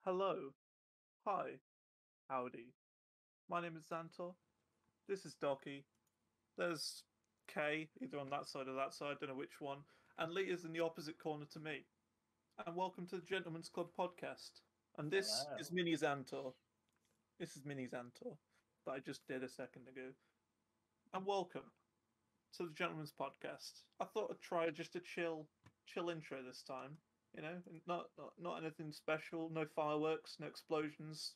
Hello. Hi. Howdy. My name is Zantor. This is Docy. There's Kay, either on that side or that side, don't know which one. And Lee is in the opposite corner to me. And welcome to the Gentlemen's Club podcast. And this is Hello. Mini Zantor. This is Mini Zantor that I just did a second ago. And welcome to the Gentlemen's podcast. I thought I'd try just a chill intro this time. You know, not anything special, no fireworks, no explosions.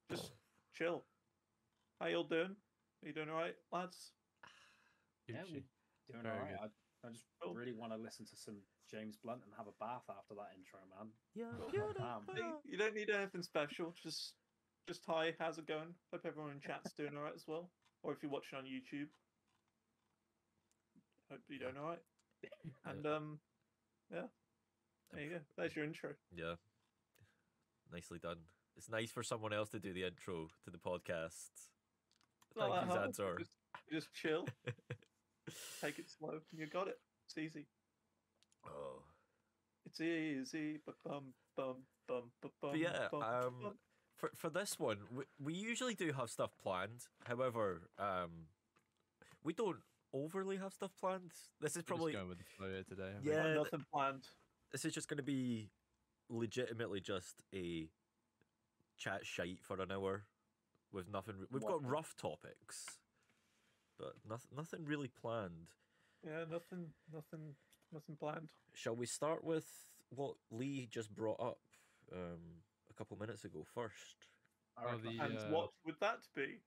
Just chill. How y'all doing? Are you doing alright, lads? Yeah, Gucci. we're doing Very alright. I just Cool. really want to listen to some James Blunt and have a bath after that intro, man. Yeah, Hey, you don't need anything special. Just hi. How's it going? Hope everyone in chat's doing alright as well. Or if you're watching on YouTube, hope you're doing alright. And yeah. There you go. There's your intro. Yeah. Nicely done. It's nice for someone else to do the intro to the podcast. Thank you, Zantor. Just chill. Take it slow. You got it. It's easy. Oh. It's easy. Bum bum bum bum. But yeah, bum. for this one, we usually do have stuff planned. However, we don't overly have stuff planned. This is probably just going with the flow here today. Yeah, nothing planned. This is just going to be legitimately just a chat shite for an hour with nothing. We've got rough topics, but nothing really planned. Yeah, nothing planned. Shall we start with what Lee just brought up a couple minutes ago first? And what would that be?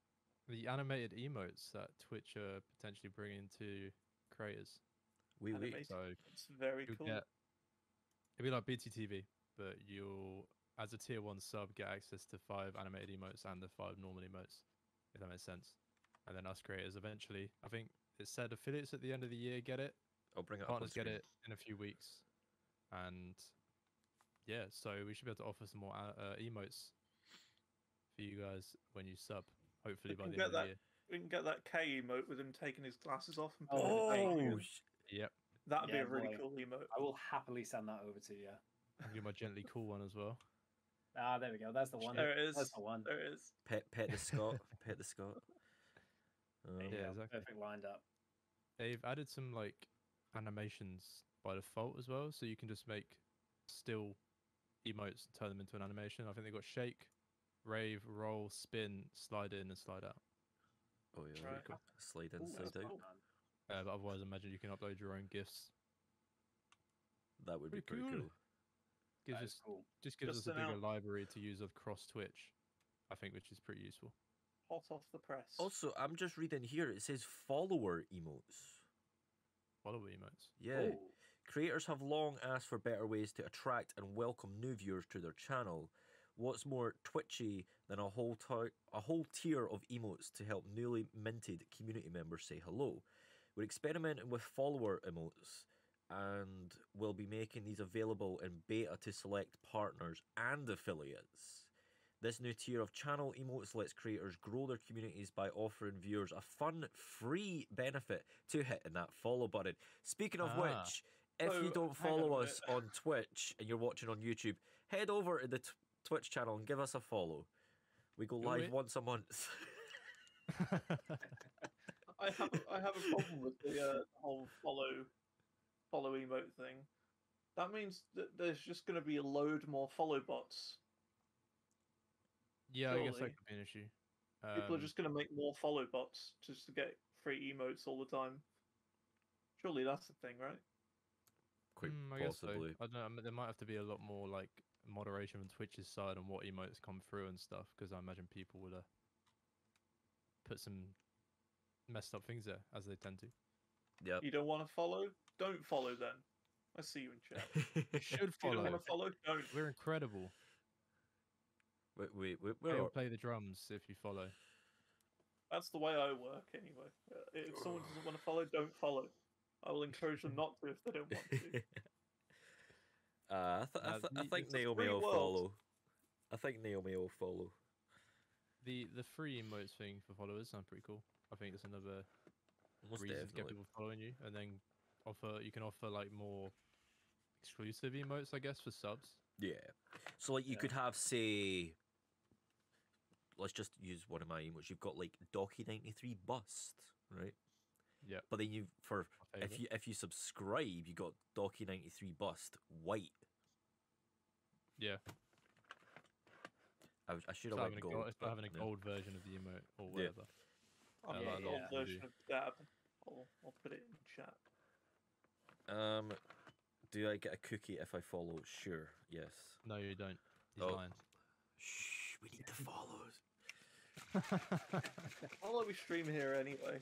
The animated emotes that Twitch are potentially bringing to creators. So it's very cool. It'll be like BTTV, but you'll, as a tier 1 sub, get access to 5 animated emotes and the 5 normal emotes, if that makes sense. And then us creators eventually, I think it said affiliates at the end of the year get it. I'll bring it Partners up on get it in a few weeks. And yeah, so we should be able to offer some more emotes for you guys when you sub, hopefully by the end of the year. We can get that K emote with him taking his glasses off and Yep. That'd be a really cool emote. I will happily send that over to you. I'll give my gently cool one as well. Ah, there we go. That's the one. There it is. That's the one. There it is. Pet the Scott. Pet the Scott. Yeah, exactly. Perfect lined up. They've added some like animations by default as well, so you can just make still emotes and turn them into an animation. I think they've got shake, rave, roll, spin, slide in, and slide out. Oh yeah, Right. cool. Slide in, slide out. Cool, But otherwise, I imagine you can upload your own GIFs. That would be pretty cool. Gives That is cool. just gives Just us a bigger an library to use of cross Twitch, I think, which is pretty useful. Hot off the press. Also, I'm just reading here. It says follower emotes. Follower emotes. Yeah. Ooh. Creators have long asked for better ways to attract and welcome new viewers to their channel. What's more twitchy than a whole tier of emotes to help newly minted community members say hello? We're experimenting with follower emotes and will be making these available in beta to select partners and affiliates. This new tier of channel emotes lets creators grow their communities by offering viewers a fun, free benefit to hitting that follow button. Speaking of which, if you don't follow us on Twitch and you're watching on YouTube, head over to the Twitch channel and give us a follow. We go live once a month. I have a problem with the whole follow emote thing. That means that there's just going to be a load more follow bots. Yeah, Surely. I guess that could be an issue. People are just going to make more follow bots just to get free emotes all the time. Surely that's the thing, right? Quite I guess so. possibly. I don't know. There might have to be a lot more like moderation from Twitch's side on what emotes come through and stuff, because I imagine people would put some messed up things there, as they tend to. Yep. You don't want to follow? Don't follow then. I see you in chat. You should You don't follow. want to follow? Don't. We're incredible. We'll We'll play the drums if you follow. That's the way I work anyway. If someone doesn't want to follow, don't follow. I will encourage them not to if they don't want to. I think Naomi free will world. follow. I think Naomi will follow. The free emotes thing for followers sound pretty cool. I think it's another Most reason to get definitely. people following you, and then you can offer like more exclusive emotes, I guess, for subs. Yeah. So like you Yeah. could have, say, let's just use one of my emotes. You've got like Docky93 bust, right? Yeah. But then you for My favourite. if you subscribe, you got Docky93 bust white. Yeah. I should It's have not went having, gold. it's but, not having a yeah. gold version of the emote or Yeah. whatever. I've Yeah, got like an old that. version of Dab. I'll put it in chat. Do I get a cookie if I follow? Sure. Yes. No, you don't. He's Oh. lying. Shh. We need the follows. I'll let we stream here anyway.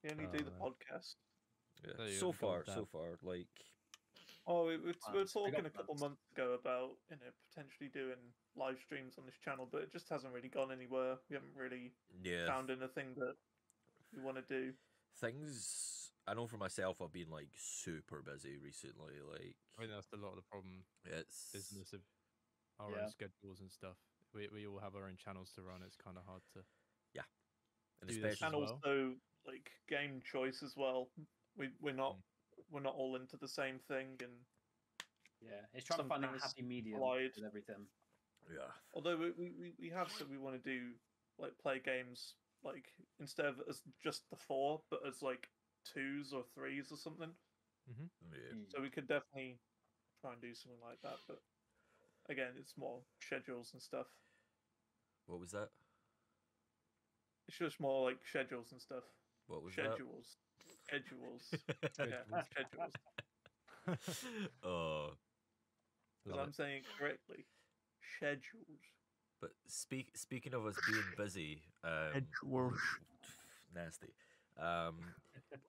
We only do the Oh, podcast. Yeah. There you So go, gold far, like. Oh, we were Plans. We talking got a couple plans. months ago about potentially doing live streams on this channel, but it just hasn't really gone anywhere. We haven't really Yeah. found anything that we want to do. Things. I know for myself, I've been like super busy recently. Like I think that's a lot of the problem. it's Business of our Yeah. own schedules and stuff. We all have our own channels to run. It's kind of hard to. and do this especially as And well. also like game choice as well. We're not all into the same thing, and Yeah, it's trying to Some find that things happy medium collide. with everything. yeah. although we have said we want to do like play games like instead of as just the 4, but as like 2s or 3s or something. Yeah. So we could definitely try and do something like that. But again, it's more schedules and stuff. What was that? It's just more like schedules and stuff. What was Schedules. Yeah, schedules. that? Oh. Because I'm saying it correctly. Schedules. But speaking of us being busy, nasty.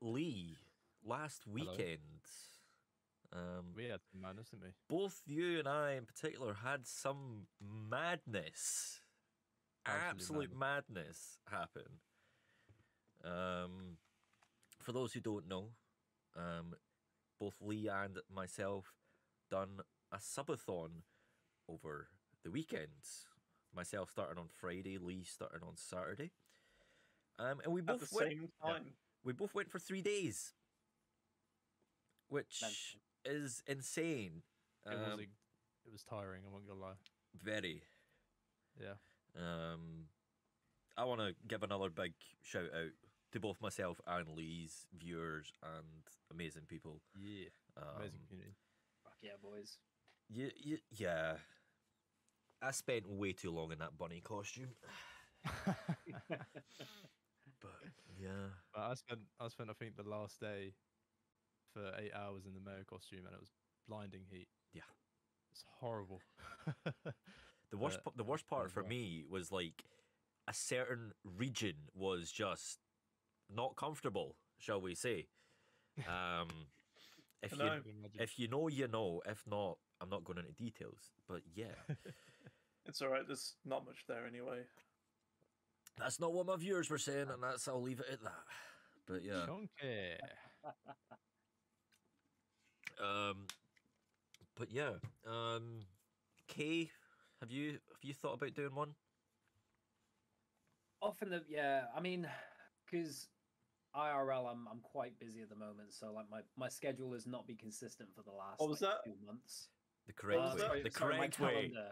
Lee, last weekend, We had some madness, didn't we? both you and I in particular had some madness, absolute madness happen. For those who don't know, both Lee and myself done a subathon over the weekend. Myself starting on Friday, Lee starting on Saturday. And we At both the went. same time. We both went for 3 days, which Mental. is insane. It was tiring. I won't gonna lie. Very. Yeah. I want to give another big shout out to both myself and Lee's viewers and amazing people. Yeah. Amazing community. Fuck yeah, boys. Yeah. I spent way too long in that bunny costume, but yeah. But I spent I think the last day for 8 hours in the mayor costume, and it was blinding heat. Yeah. It's horrible. The worst, But the worst part was for rough. me was like a certain region was just not comfortable, shall we say? If I you know. I can imagine. if you know, you know. If not, I'm not going into details. But yeah, It's alright, there's not much there anyway. that's not what my viewers were saying, and I'll leave it at that. But yeah, Chunky. but yeah, Kay, have you thought about doing one? Often I mean, because IRL, I'm quite busy at the moment, so like my schedule has not been consistent for the last What was like, that? 2 months. The correct was way. that? The Sorry, correct my way. calendar.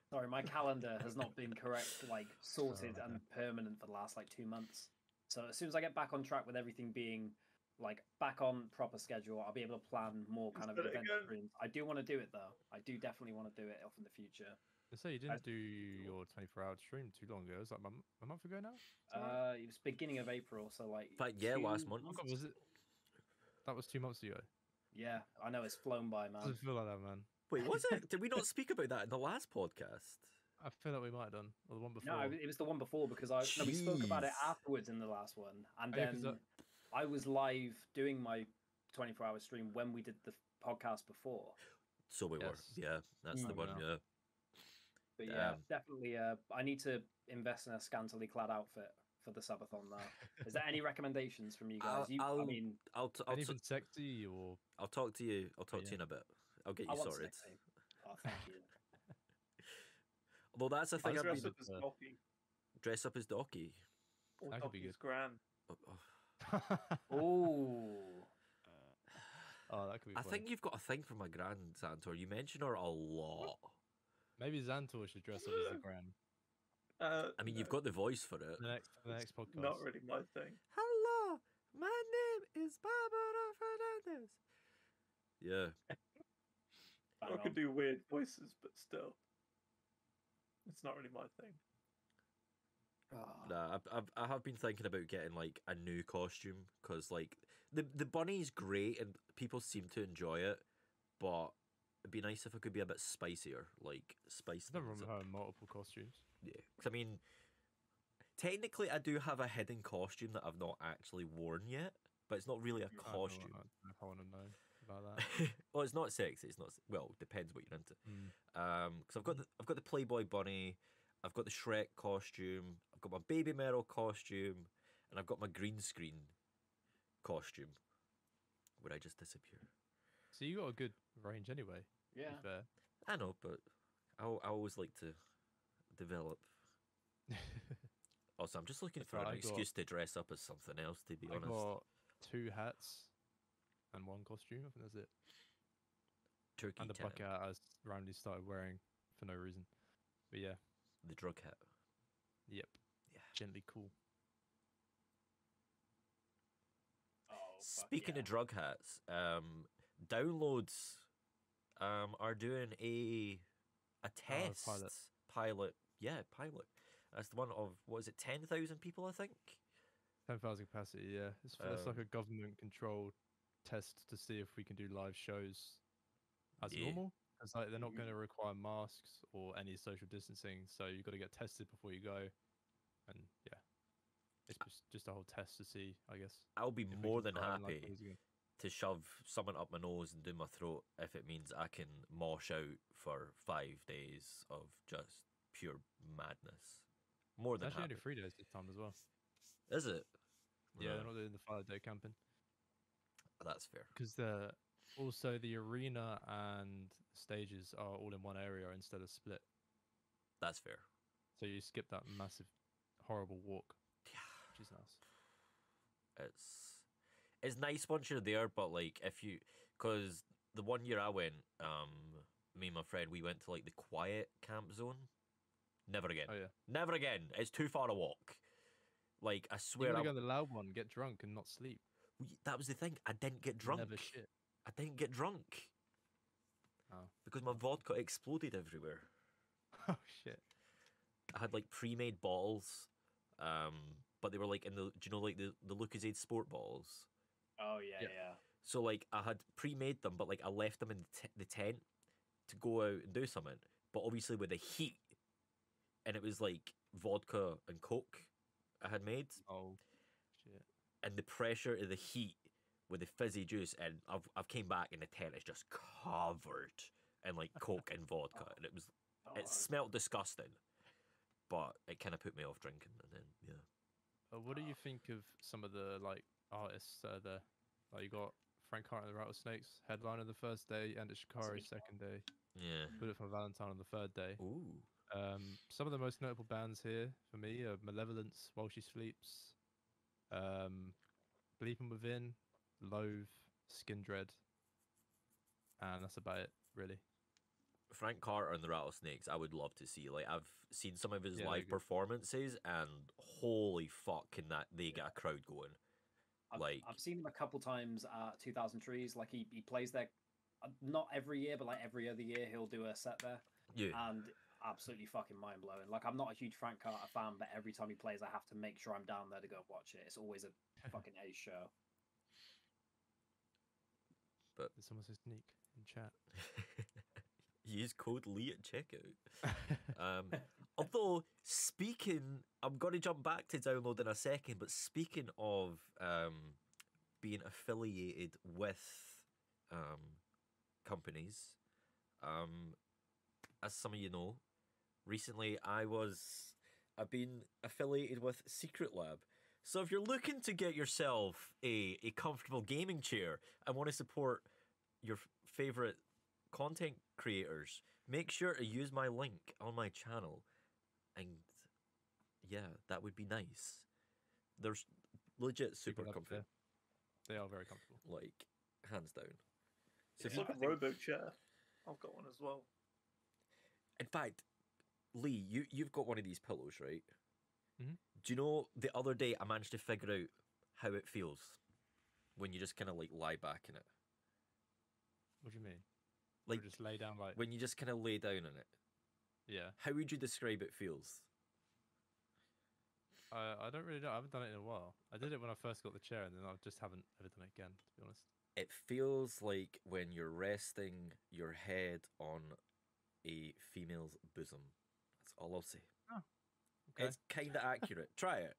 Sorry, my calendar has not been correct, like sorted Oh, and permanent for the last like 2 months. So as soon as I get back on track with everything being like back on proper schedule, I'll be able to plan more kind of said it event again. streams. I do want to do it though. I do definitely want to do it off in the future. I say you didn't do your 24-hour stream too long ago. It was like a month ago now. Is that right? It was beginning of April, so like. But yeah, 2 last month. Oh God, was it? That was 2 months ago. Yeah, I know it's flown by, man. Doesn't feel like that, man. Wait, was it? Did we not speak about that in the last podcast? I feel like we might have done, or the one before. No, it was the one before because we spoke about it Jeez. afterwards in the last one, and Oh, yeah, 'cause then I was live doing my 24-hour stream when we did the podcast before. So we were. Yes. Yeah, that's the Mm, one. yeah. Yeah. But yeah, Um, definitely. I need to invest in a scantily clad outfit for the Subathon now. Is there any recommendations from you guys? I I'll- mean, I'll anything sexy or talk to you. I'll talk to yeah. you in a bit. I'll get I you want sorted. sexy. Oh, thank you. Although that's a thing. I'll I've Dress been up as uh, Docky. dress up as Docky. That could be Docky's good. grand. Oh, oh. Oh, Oh, that could be I funny. think you've got a thing for my grand, Zantor. You mention her a lot. Maybe Zantor should dress up as the Gran. I mean, you've got the voice for it. The next podcast. Not really my thing. Hello, my name is Barbara Fernandez. Yeah. I could do weird voices, but still, it's not really my thing. Nah, I have been thinking about getting like a new costume because like the bunny's great and people seem to enjoy it, but it'd be nice if it could be a bit spicier, like spice. There's nothing wrong things with up. having multiple costumes. Yeah, 'cause I mean, technically I do have a hidden costume that I've not actually worn yet, but it's not really a costume. I want to know about that. Well, it's not sexy. It's not. Well, it depends what you're into. Because I've got the Playboy bunny, I've got the Shrek costume, I've got my Baby Meryl costume, and I've got my green screen costume, where I just disappear. So you got a good range anyway. Yeah. To be fair. I know, but I always like to develop. Also, I'm just looking That's for right, an I got- excuse to dress up as something else. To be I honest, got 2 hats and 1 costume. I think that's it. turkey And the tan, bucket hat I randomly started wearing for no reason. But yeah, the drug hat. yep. Yeah. Gently cool. Oh, fuck Speaking yeah. of drug hats, downloads are doing a test pilot. pilot. That's the one of what is it, 10,000 people, I think. 10,000 capacity, yeah. It's like Um, a government controlled test to see if we can do live shows as Yeah. normal. It's like they're not going to require masks or any social distancing, so you've got to get tested before you go. And yeah, it's just a whole test to see, I guess. I'll be if we more can than start in, like, happy days ago. to shove someone up my nose and do my throat if it means I can mosh out for 5 days of just pure madness. More It's than actually happy. only 3 days this time as well. Is it? Yeah, No, they're not doing the 5-day camping. that's fair. Because also the arena and stages are all in one area instead of split. That's fair. So you skip that massive, horrible walk, Yeah. which is nice. It's nice once you're there, but like if you, because the one year I went, me and my friend, we went to like the quiet camp zone. Never again. Oh yeah. Never again. It's too far to walk. Like I You swear, want to go to the loud one, get drunk, and not sleep. that was the thing. I didn't get drunk. Never shit. I didn't get drunk Oh. because my vodka exploded everywhere. Oh shit. I had like pre-made bottles, but they were like in the, do you know, like the Lucozade sport bottles. Oh yeah, Yeah. yeah. So like I had pre-made them, but like I left them in the tent to go out and do something. But obviously with the heat, and it was like vodka and Coke I had made, Oh shit. and the pressure of the heat with the fizzy juice, and I've came back and the tent is just covered in like Coke and vodka, and it Oh, smelled disgusting. But it kind of put me off drinking, and then yeah. What do you think of some of the like artists that are there? Like you got Frank Hart and the Rattlesnakes, headliner the first day, and Shikari good second day. Yeah. Bullet for Valentine on the 3rd day. Ooh. Some of the most notable bands here for me are Malevolence, While She Sleeps, Bleeping Within, Loathe, Skin Dread, and that's about it, really. Frank Carter and the Rattlesnakes, I would love to see. Like I've seen some of his Yeah, they're live good. performances, and holy fuck, can they get a crowd going? I've seen him a couple times at 2000 Trees. Like he plays there, not every year, but like every other year he'll do a set there, Yeah. and absolutely fucking mind blowing. Like I'm not a huge Frank Carter fan, but every time he plays, I have to make sure I'm down there to go and watch it. It's always a fucking ace show. But Did someone say sneak in chat? use code Lee at checkout. Although speaking, I'm going to jump back to download in a second. But speaking of being affiliated with companies, as some of you know, recently I've been affiliated with Secret Lab. So if you're looking to get yourself a comfortable gaming chair and want to support your favorite content creators, make sure to use my link on my channel, and yeah, that would be nice. There's legit super People up comfy, there. They are very comfortable. like hands down. So if It's you, like a robo chair. I've got one as well. in fact, Lee, you've got one of these pillows, right? Mhm. Do you know the other day I managed to figure out how it feels when you just kind of like lie back in it, What do you mean? like Or just lay down like when you just kind of lay down in it. yeah. How would you describe it feels? I don't really know. I haven't done it in a while. I did it when I first got the chair, and then I just haven't ever done it again. To be honest. It feels like when you're resting your head on a female's bosom. That's all I'll say. Okay. It's kind of accurate. Try it.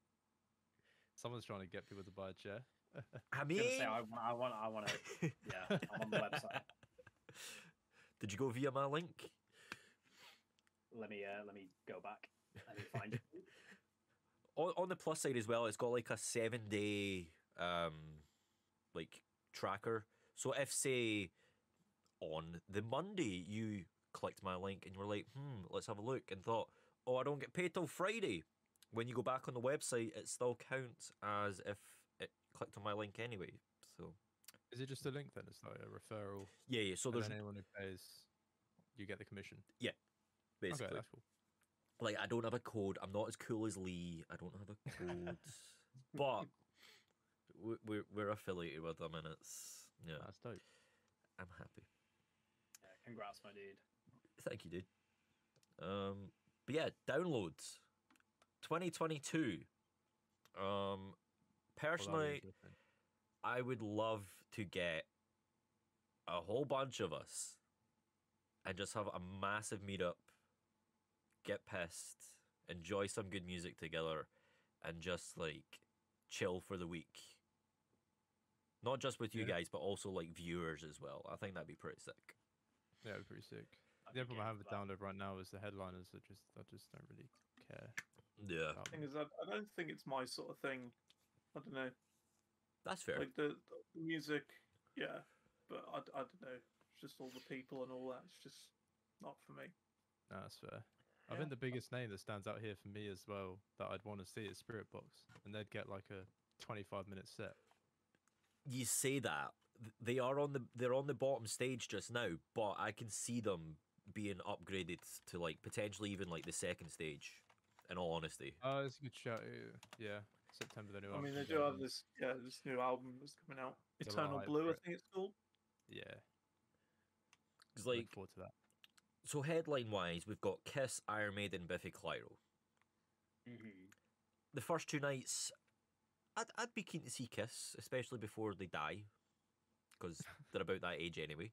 Someone's trying to get people to buy a chair. I I was mean, gonna say I want to. Yeah, I'm on the website. did you go via my link? Let me go back. Let me find it. On the plus side as well, it's got like a 7-day like tracker. So if say on the Monday you clicked my link and you were like, let's have a look, and thought, oh, I don't get paid till Friday. When you go back on the website, it still counts as if it clicked on my link anyway. So Is it just a link then? It's like a referral. yeah. So And there's then anyone who pays, you get the commission. basically Okay, that's cool. like I don't have a code. I'm not as cool as Lee. I don't have a code, but we're affiliated with them, and it's That's dope. I'm happy. Yeah, congrats, my dude. Thank you, dude. But yeah, downloads 2022. Well, that'll be Personally, interesting. I would love to get a whole bunch of us and just have a massive meetup, get pissed, enjoy some good music together, and just like chill for the week. Not just with you Yeah. guys, but also like viewers as well. I think that'd be pretty sick. Yeah, it'd be pretty sick. I'd The be problem I game have for with that. download right now is the headliners that I just don't really care. Yeah, about Thing them. is, I don't think it's my sort of thing. I don't know. that's fair. Like the music, yeah, but I don't know. It's just all the people and all that. It's just not for me. No, that's fair. I Yeah. think the biggest name that stands out here for me as well that I'd want to see is Spirit Box, and they'd get like a 25-minute set. You say that they're on the bottom stage just now, but I can see them being upgraded to like potentially even like the second stage. In all honesty, Oh, it's a good shout. Yeah, September the new I mean, album they comes do out have and- this new album that's coming out, Got a lot of Eternal hype Blue, for I it. think it's called. Yeah, it's look like forward to that. so headline wise, we've got Kiss, Iron Maiden, Biffy Clyro. Mm-hmm. The first two nights, I'd be keen to see Kiss, especially before they die, because they're about that age anyway.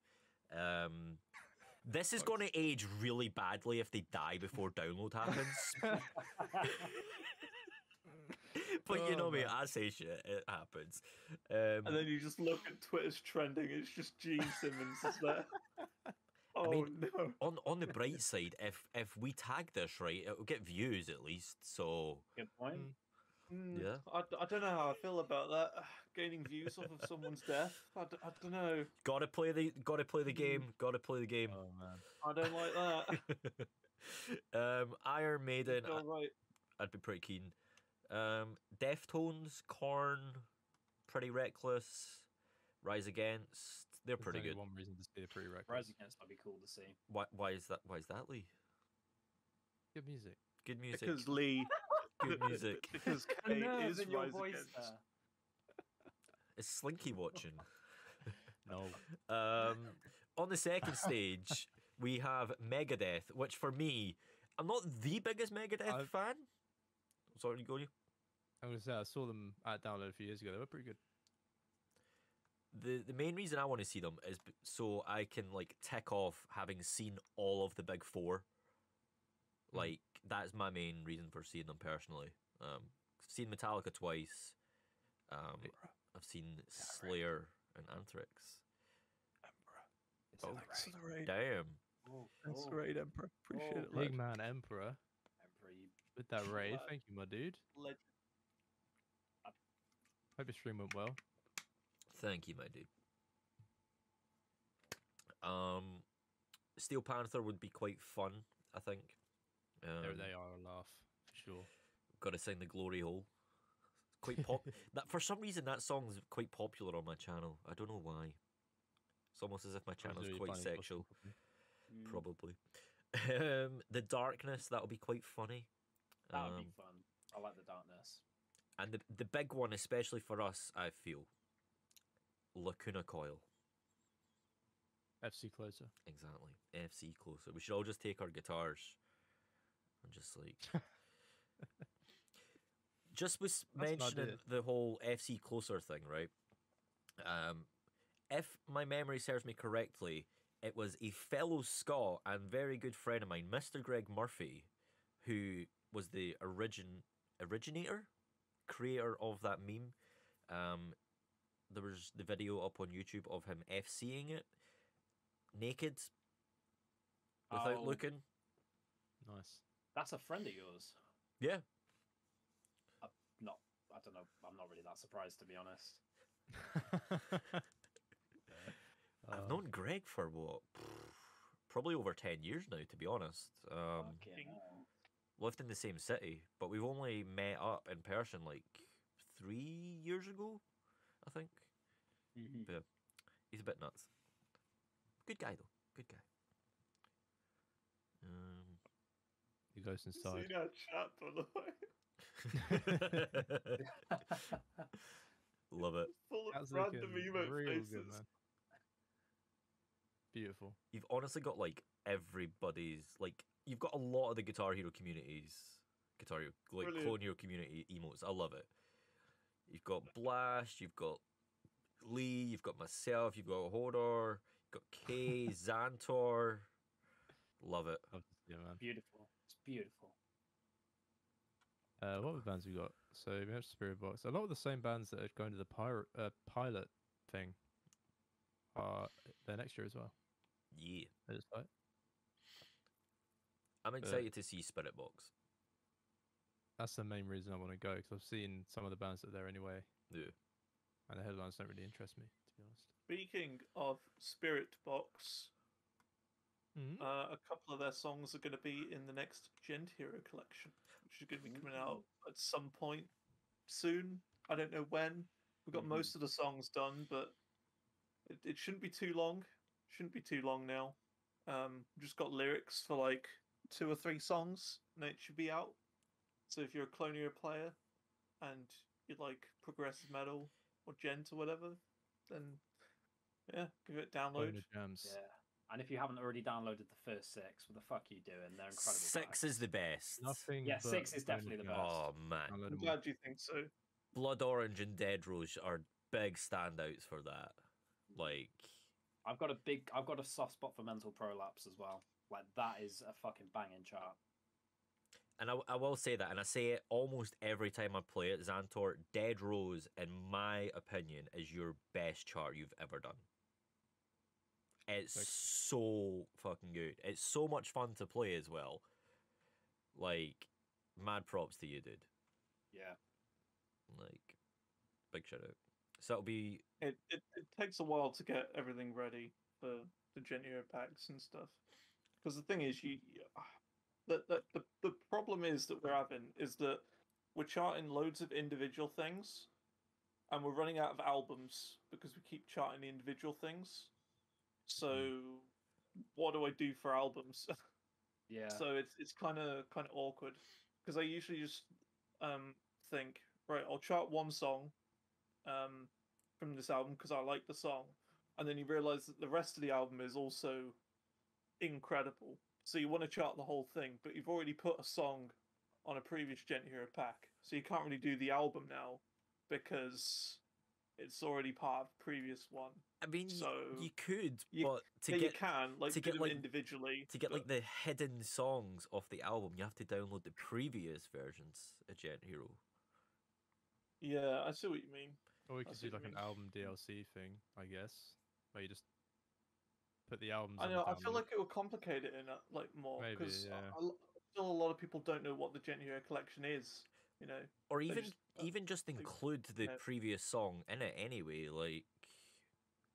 This is going to age really badly if they die before download happens. But you Oh, know me, man. I say shit, it happens. And then you just look at Twitter's trending. It's just Gene Simmons is there. Oh mean, no! on the bright side, if we tag this right, it'll get views at least. So Good point. yeah. I don't know how I feel about that. Gaining views off of someone's death. I don't know. Gotta play the game. Gotta play the game. Oh man, I don't like that. Iron Maiden, All right. I'd be pretty keen. Deftones, Korn, Pretty Reckless, Rise Against. They're there's pretty only good. one reason to see the pre-record. Rise Against might be cool to see. Why is that? Why is that, Lee? Good music. Good music. Because Lee. Good music. Because The Kay nerve is in your Rise voice Against. there. It's Slinky watching. No, On the second stage, we have Megadeth, which for me, I'm not the biggest Megadeth fan. Sorry, go you. I'm gonna say I saw them at download a few years ago. They were pretty good. The main reason I want to see them is so I can like tick off having seen all of the big four. Like that's my main reason for seeing them personally. I've seen Metallica twice. I've seen Slayer and Anthrax. It's Oh, like Thanks for the raid. Damn. Oh, Thanks for oh, the raid, Emperor. Appreciate it, Big lad. man Emperor Emperor, you with that raid. Lad. Thank you, my dude. Legend. Hope your stream went well. Thank you, my dude. Steel Panther would be quite fun, I think. They are a laugh for sure. Got to sing the Glory Hole. Quite pop. That for some reason that song's quite popular on my channel. I don't know why. It's almost as if my channel's Really quite funny sexual. costume, Probably. The darkness, that'll be quite funny. That would be fun. I like the darkness. And the big one, especially for us, I feel, Lacuna Coil. FC closer. Exactly. FC closer. We should all just take our guitars and just like. Just was That's an mentioning idea. the whole FC closer thing, right? If my memory serves me correctly, it was a fellow Scot and very good friend of mine, Mr. Greg Murphy, who was the originator, creator of that meme. There was the video up on YouTube of him FCing it naked without Oh. looking. Nice. That's a friend of yours. Yeah. I don't know. I'm not really that surprised, to be honest. I've known Greg for what? Probably over 10 years now, to be honest. Fucking hell. Lived in the same city, but we've only met up in person like 3 years ago, I think. But yeah, he's a bit nuts. Good guy though. Good guy. He goes See inside. that chat, by the way. Love it. Full of That's random looking emote real faces. good, man. Beautiful. You've honestly got like everybody's like you've got a lot of the Guitar Hero communities, Guitar Hero like Brilliant. Clone Hero community emotes. I love it. You've got Blast, you've got Lee, you've got myself, you've got Hodor, you've got Kay, Zantor. Love it. Love to see it, man. Beautiful. It's beautiful. What other bands we got? So we have Spirit Box. A lot of the same bands that are going to the pilot thing are there next year as well. Yeah. They're just like, I'm excited to see Spirit Box. that's the main reason I want to go because I've seen some of the bands that are there anyway, Yeah. and the headlines don't really interest me, to be honest. Speaking of Spirit Box, Mm-hmm. a couple of their songs are going to be in the next Djent Hero collection, which is going to be coming out at some point soon. I don't know when. We've got most of the songs done, but it shouldn't be too long. Shouldn't be too long now. Just got lyrics for like 2 or 3 songs, and it should be out. So if you're a Clone Hero player and you like progressive metal or Djent or whatever, then yeah, give it a download. Jams. Yeah. And if you haven't already downloaded the first 6, what the fuck are you doing? They're incredible. 6 is the best. Nothing. Yeah, but 6 is definitely the Bonus best. Oh man. Jams. Download I'm 'em all. glad you think so. Blood Orange and Dead Rose are big standouts for that. Like I've got a soft spot for Mental Prolapse as well. Like that is a fucking banging chart. and I will say that, and I say it almost every time I play it, Zantor, Dead Rose, in my opinion, is your best chart you've ever done. It's so fucking good. It's so much fun to play as well. Like, mad props to you, dude. Yeah. Like, big shout out. So it'll be It takes a while to get everything ready for the Djent Hero packs and stuff. Because the thing is, the problem is that we're having is that we're charting loads of individual things, and we're running out of albums because we keep charting the individual things. So, what do I do for albums? Yeah. So it's kind of awkward because I usually just think, right, I'll chart one song from this album because I like the song, and then you realize that the rest of the album is also incredible. So you want to chart the whole thing, but you've already put a song on a previous Djent Hero pack, so you can't really do the album now because it's already part of the previous one. I mean, So you could, you- but to Yeah, get you can like to do get, them like- individually. to get but- like the hidden songs off the album, you have to download the previous versions of Djent Hero. yeah, I see what you mean. Or we I could see do what like you an mean. album DLC thing, I guess, where you just put the albums. I on know. the I feel download. like it would complicate it in like more Maybe, because yeah. still a lot of people don't know what the Djent Hero collection is. You know, Or They even just, just they- include the yeah. previous song in it anyway. Like,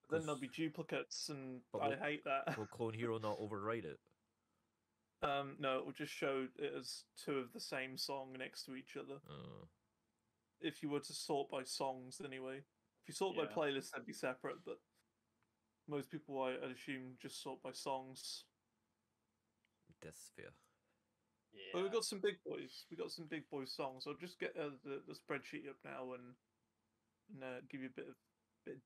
then there'll 'cause be duplicates, and But I will- hate that. will Clone Hero not override it? No, it will just show it as 2 of the same song next to each other. If you were to sort by songs, anyway. If you sort by Yeah. playlist, they'd be separate. But most people, I'd assume, just sort by songs. That's fair. Yeah. But we've got some big boys. We got some big boy songs. I'll just get the spreadsheet up now and give you a bit of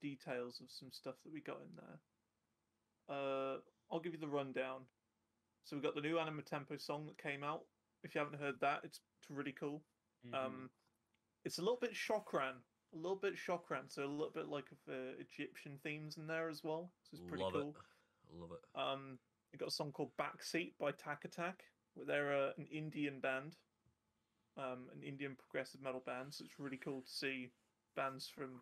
details of some stuff that we got in there. I'll give you the rundown. So we got the new Anima Tempo song that came out. If you haven't heard that, it's really cool. It's a little bit chakran, so a little bit like of Egyptian themes in there as well. So it's pretty cool. Love it. We got a song called Backseat by Tack Attack. They're an Indian band, an Indian progressive metal band. So it's really cool to see bands from,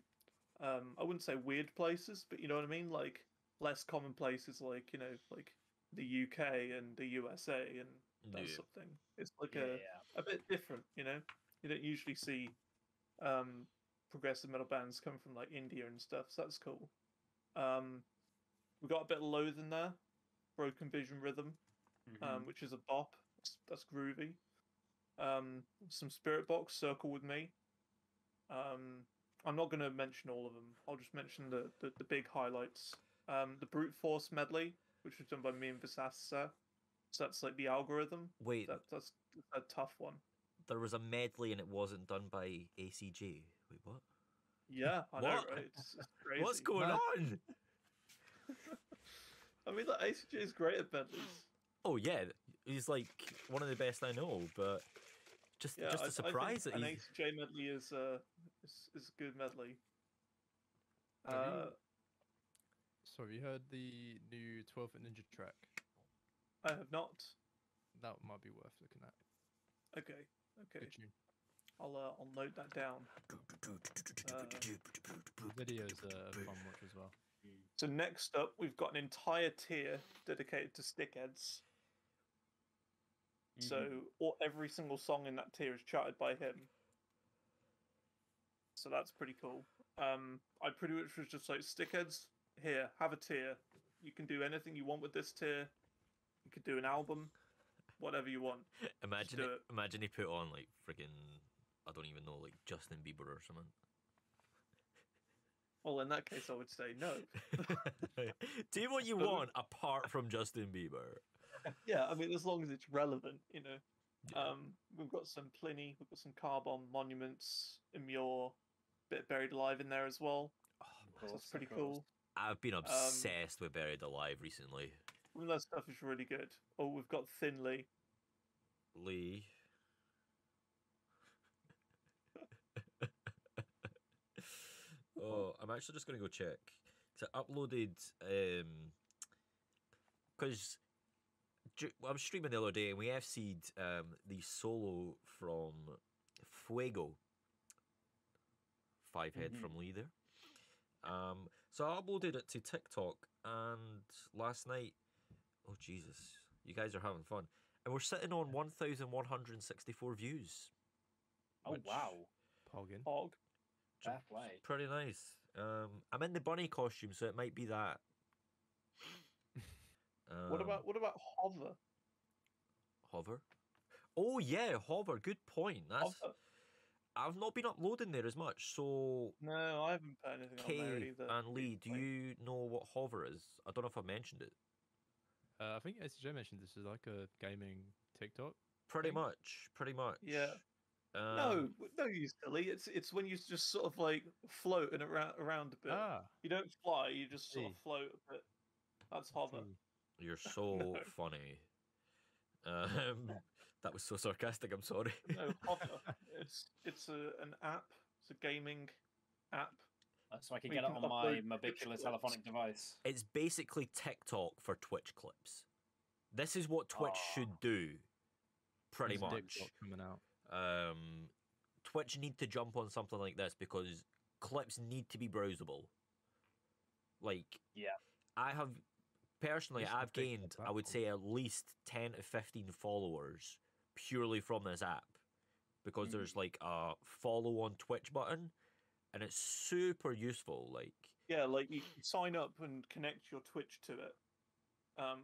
I wouldn't say weird places, but you know what I mean, like less common places, like like the UK and the USA and that sort of thing. It's like a bit different, You don't usually see progressive metal bands come from like India and stuff, so that's cool. We got a bit of Loath in there, Broken Vision Rhythm, which is a bop. That's groovy. Some Spirit Box, Circle With Me. I'm not going to mention all of them. I'll just mention the big highlights. The Brute Force medley, which was done by me and Visasa. So that's like the algorithm. Wait, that's a tough one. there was a medley and it wasn't done by ACG. Wait, what? Yeah, I know, right? It's crazy. What's going on? I mean, like, ACG is great at medleys. Oh yeah, he's like one of the best I know, but just a surprise that an he's... ACG medley is a good medley. So have you heard the new 12-foot Ninja track? I have not. That might be worth looking at. Okay. Good tune. I'll note that down. The videos are a fun watch as well. So next up, we've got an entire tier dedicated to Stickheads. So every single song in that tier is charted by him. So that's pretty cool. I pretty much was just like, Stickheads, here, have a tier. You can do anything you want with this tier. You could do an album, whatever you want. Imagine he put on like friggin', I don't even know, like Justin Bieber or something. Well, in that case, I would say no. Do what you want apart from Justin Bieber. Yeah, I mean, as long as it's relevant, We've got some Pliny, we've got some Carbon, Monuments, Immure, bit of Buried Alive in there as well. So that's pretty cool. I've been obsessed with Buried Alive recently. That stuff is really good. Oh, we've got Thinly. Lee. Oh, I'm actually just going to go check. So I uploaded, because I was streaming the other day and we FC'd the solo from Fuego. 5-head from Lee there. So I uploaded it to TikTok, and last night, oh Jesus, you guys are having fun. And we're sitting on 1,164 views. Oh, wow. Poggin. Pog. Fair play. Pretty nice. I'm in the bunny costume, so it might be that. What about Hover? Hover? Oh yeah, Hover. Good point. Hover. I've not been uploading there as much, so... No, I haven't put anything on there either. And Lee, do you know what Hover is? I don't know if I mentioned it. I think SJ mentioned this is like a gaming TikTok. Pretty much. Yeah. No, you silly. It's when you just sort of like float and around a bit. You don't fly, you just sort of float a bit. That's Hover. You're so funny. That was so sarcastic, I'm sorry. No, Hover. It's an app. It's a gaming app. So I can get it on my mobicular telephonic device. It's basically TikTok for Twitch clips. This is what Twitch should do, pretty much. Coming out. Twitch need to jump on something like this because clips need to be browsable. Like, I have personally, I've gained, I would say, at least 10 to 15 followers purely from this app because there's like a follow on Twitch button, and it's super useful. Like, yeah, like you sign up and connect your Twitch to it,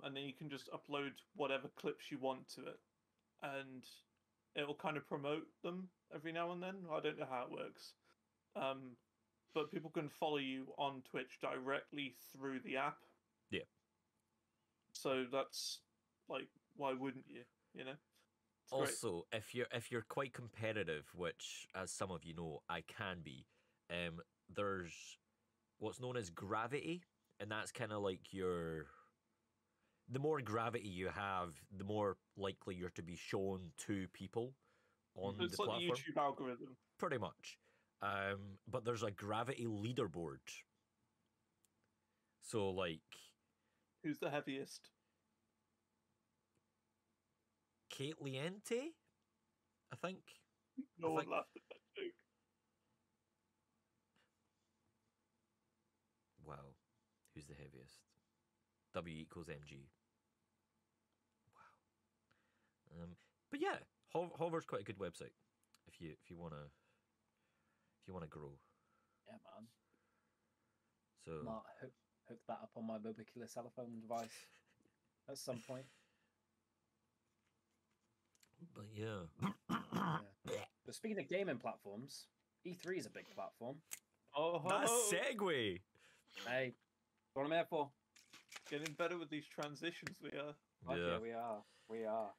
and then you can just upload whatever clips you want to it, and it'll kind of promote them every now and then. I don't know how it works. but people can follow you on Twitch directly through the app. Yeah. So that's like, why wouldn't you? You know. It's great. Also, if you're quite competitive, which as some of you know, I can be, there's what's known as gravity, and that's kind of like the more gravity you have, the more likely you're to be shown to people on It's the like platform. the YouTube algorithm. Pretty much. But there's a gravity leaderboard. So like, Who's the heaviest? KayHaitch, I think. No I one think- laughed at that joke. Wow. Who's the heaviest? W equals mg. Wow. But yeah, Hover's quite a good website if you wanna grow. Yeah, man. So Might hook that up on my mobicular telephone device at some point. but yeah. But speaking of gaming platforms, E3 is a big platform. Oh, That segue. Hey, what I'm here for? getting better with these transitions. We are. Okay, we are.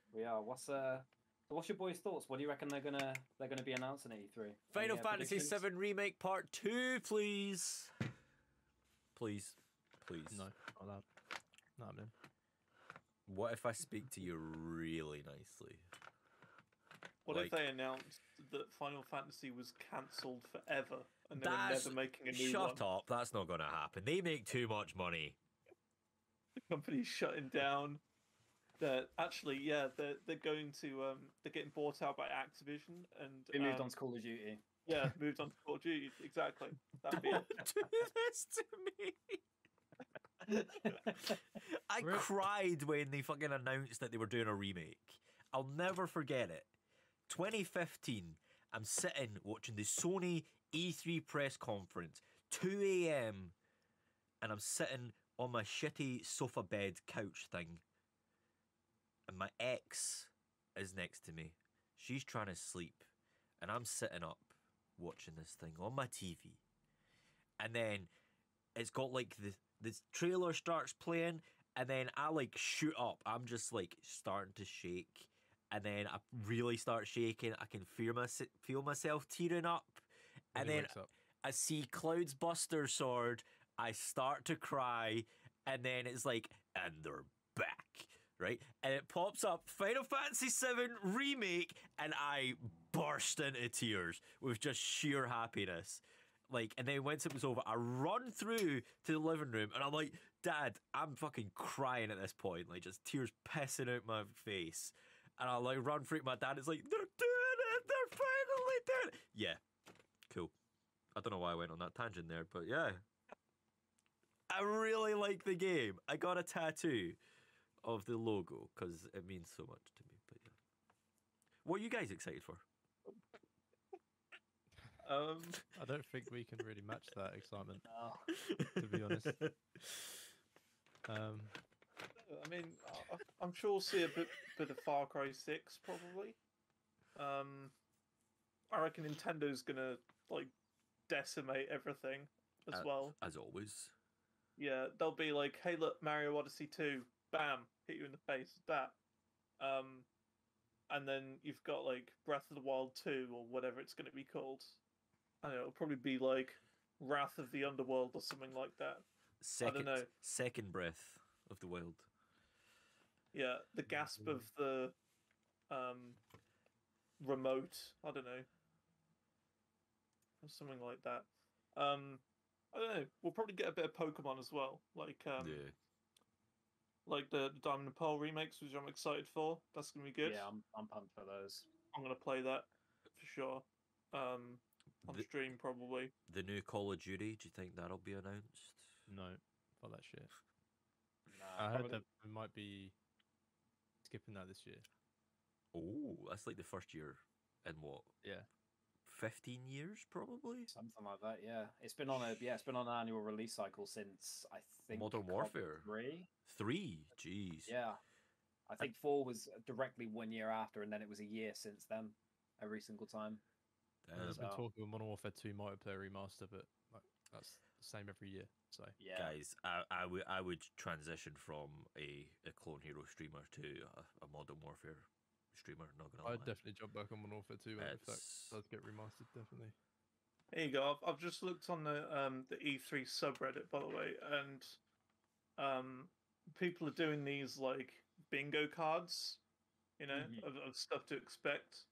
What's your boys' thoughts? What do you reckon they're gonna be announcing at E3? Final Any, Fantasy predictions? VII Remake Part 2, please. Please. No, not allowed. Not happening. What if I speak to you really nicely? What if Like- they announced that Final Fantasy was cancelled forever and they were That's- never making a new Shut one? up, that's not going to happen. They make too much money. The company's shutting down. They're actually, they're going to they're getting bought out by Activision and We moved on to Call of Duty. yeah, moved on to Call of Duty. Exactly. That'd be Don't it. do this to me. I Rip. cried when they fucking announced that they were doing a remake. I'll never forget it. 2015, I'm sitting watching the Sony E3 press conference, 2 a.m., and I'm sitting on my shitty sofa bed couch thing, and my ex is next to me. She's trying to sleep, and I'm sitting up watching this thing on my TV. And then it's got like the trailer starts playing, and then I like shoot up. I'm just like starting to shake, and then I really start shaking. I can feel myself tearing up, and When he then wakes up. I see Cloud's Buster Sword. I start to cry, and then it's like, and they're back, right? And it pops up Final Fantasy VII Remake, and I burst into tears with just sheer happiness. Like, and then once it was over, I run through to the living room, and I'm like, Dad, I'm fucking crying at this point, like just tears pissing out my face. And I like run through to my dad. It's like, they're doing it! They're finally doing it! Yeah, cool. I don't know why I went on that tangent there, but yeah. I really like the game. I got a tattoo of the logo because it means so much to me. But yeah. What are you guys excited for? I don't think we can really match that excitement, No. to be honest. I mean, I'm sure we'll see a bit of Far Cry 6 probably. I reckon Nintendo's gonna like decimate everything as well. As always. Yeah, they'll be like, "Hey, look, Mario Odyssey 2, bam, hit you in the face with that." And then you've got like Breath of the Wild 2 or whatever it's going to be called. I don't know, it'll probably be like Wrath of the Underworld or something like that. Second, know. second breath of the wild. Yeah, the gasp of the remote. I don't know, or something like that. I don't know. We'll probably get a bit of Pokemon as well, like Yeah. like the Diamond and Pearl remakes, which I'm excited for. That's gonna be good. Yeah, I'm pumped for those. I'm gonna play that for sure. On The- stream probably. The new Call of Duty, do you think that'll be announced? No, fuck that shit. Nah, I heard probably- that we might be skipping that this year. Oh, that's like the first year in what? Yeah. 15 years, probably? something like that. Yeah, it's been on an annual release cycle since I think Modern COD Warfare. 3. 3? Jeez. Yeah, I think 4 was directly 1 year after, and then it was a year since then. Every single time. There's been So- talk of a Modern Warfare 2 multiplayer remaster, but like, that's the same every year. So Yeah. Guys, I would transition from a Clone Hero streamer to a Modern Warfare streamer. Not gonna lie. I'd definitely jump back on Modern Warfare 2 if that It's- does get remastered. Definitely. There you go. I've just looked on the E3 subreddit, by the way, and people are doing these like bingo cards, you know, Mhm. of stuff to expect.